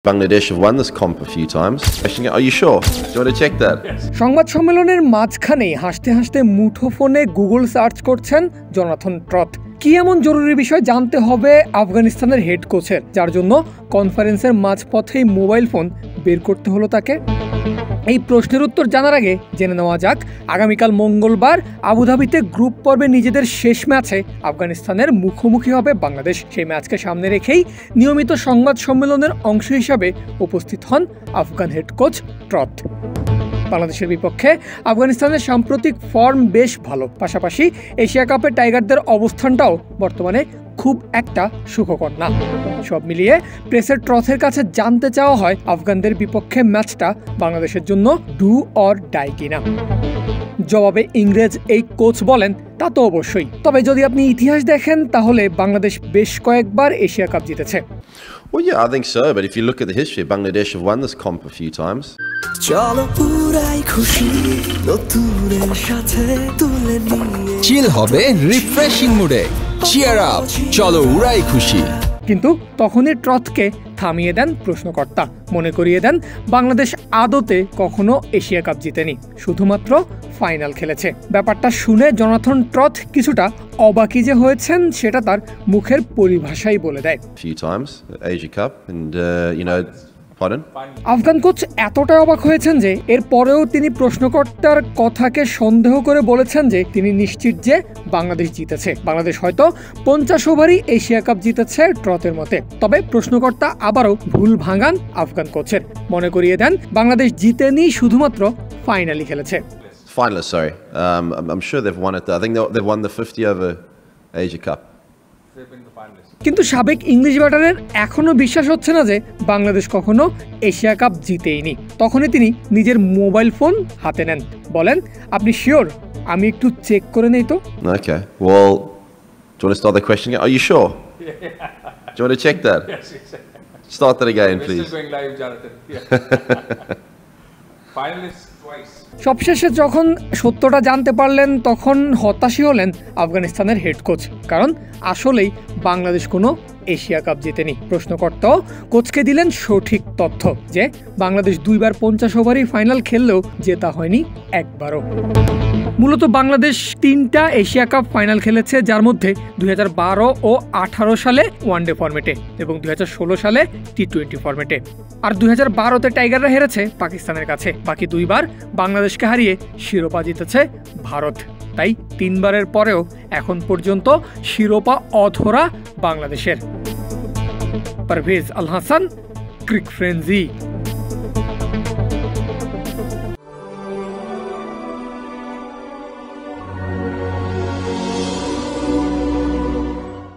Bangladesh have won this comp a few times. Are you sure? Do you want to check that? সংবাদ সম্মেলনের মাঝখানেই হাসতে হাসতে মুঠোফোনে Google search করছেন Jonathan truth. কি এমন জরুরি বিষয় জানতে হবে আফগানিস্তানের হেড কোচের, যার জন্য কনফারেন্সের মাঝপথেই মোবাইল ফোন বের করতে হলো তাকে? এই প্রশ্নের উত্তর জানার আগে জেনে নেওয়া যাক, আগামীকাল মঙ্গলবার আবুধাবিতে গ্রুপ পর্বে নিজেদের শেষ ম্যাচে আফগানিস্তানের মুখোমুখি হবে বাংলাদেশ। সেই ম্যাচকে সামনে রেখেই নিয়মিত সংবাদ সম্মেলনের অংশ হিসাবে উপস্থিত হন আফগান হেড কোচ ট্রথ। বাংলাদেশের বিপক্ষে আফগানিস্তানের সাম্প্রতিক ফর্ম বেশ ভালো, পাশাপাশি এশিয়া কাপে টাইগারদের অবস্থানটাও বর্তমানে খুব একটা সুখকর না। সব মিলিয়ে প্রেসের ট্রথের কাছে জানতে চাওয়া হয় আফগানদের বিপক্ষে ম্যাচটা বাংলাদেশের জন্য ডু অর ডাই কিনা। জবাবে ইংরেজ এই কোচ বলেন, তা তো অবশ্যই, তবে যদি আপনি ইতিহাস দেখেন তাহলে বাংলাদেশ বেশ কয়েকবার এশিয়া কাপ জিতেছে। Well, yeah, I think so. But if you look at the history, Bangladesh have won this comp a few times. চিল হবে রিফ্রেশিং মুডে, চিয়ার আপ, চলো উড়াই খুশি। কিন্তু তখনই ট্রথকে থামিয়ে দেন প্রশ্নকর্তা, মনে করিয়ে দেন বাংলাদেশ আদতে কখনো এশিয়া কাপ জিতেনি, শুধুমাত্র ফাইনাল খেলেছে। ব্যাপারটা শুনে জোনাথন ট্রথ কিছুটা অবাকি যে হয়েছেন সেটা তার মুখের পরিভাষাই বলে দেয়। Few times Asia Cup, and pardon? Afghan coach এতটাই অবাক হয়েছেন যে এর পরেও তিনি প্রশ্নকর্তার কথাকে সন্দেহ করে বলেছেন যে তিনি নিশ্চিত যে বাংলাদেশ জিতেছে। বাংলাদেশ হয়তো 50 ওভারই এশিয়া কাপ জিতেছে ট্রথের মতে। তবে প্রশ্নকর্তা আবারও ভুল ভাঙান আফগান কোচের, মনে করিয়ে দেন বাংলাদেশ জিতেনি, শুধুমাত্র ফাইনালি খেলেছে। Finalists, sorry. I'm sure they've won it. I think they've won the 50 over Asia Cup. কিন্তু সাবেক ইংলিশ ব্যাটারের এখনো বিশ্বাস হচ্ছে না যে বাংলাদেশ কখনো এশিয়া কাপ জিতেইনি। তখনই তিনি নিজের মোবাইল ফোন হাতে নেন, বলেন, আপনি শিওর? আমি একটু চেক করে নেই তো। Okay. Well, do you want to start the question again? Are you sure? Do you want to check that? Yes. Start that again, please. We're still going live, Jonathan. Finalists twice. সবশেষে যখন সত্যটা জানতে পারলেন তখন হতাশই হলেন আফগানিস্তানের head coach, কারণ আসলেই বাংলাদেশ কোনো এশিয়া কাপ জেতেনি। প্রশ্নকর্তাও কোচকে দিলেন সঠিক তথ্য যে বাংলাদেশ 2বার 50 ওভারই ফাইনাল খেললেও জেতা হয়নি একবারও। মূলত বাংলাদেশ 3টা এশিয়া কাপ ফাইনাল খেলেছে, যার মধ্যে 2012 ও 18 সালে ওয়ানডে ফরম্যাটে এবং 2016 সালে টি-20 ফরম্যাটে। আর 2012তে টাইগাররা হেরেছে পাকিস্তানের কাছে। বাকি 2বার বাংলাদেশকে হারিয়ে শিরোপা জিতেছে ভারত। তাই 3বারের পরেও এখন পর্যন্ত শিরোপা অধরা বাংলাদেশের। পারভেজ আল হাসান, ক্রিক ফ্রেন্জি।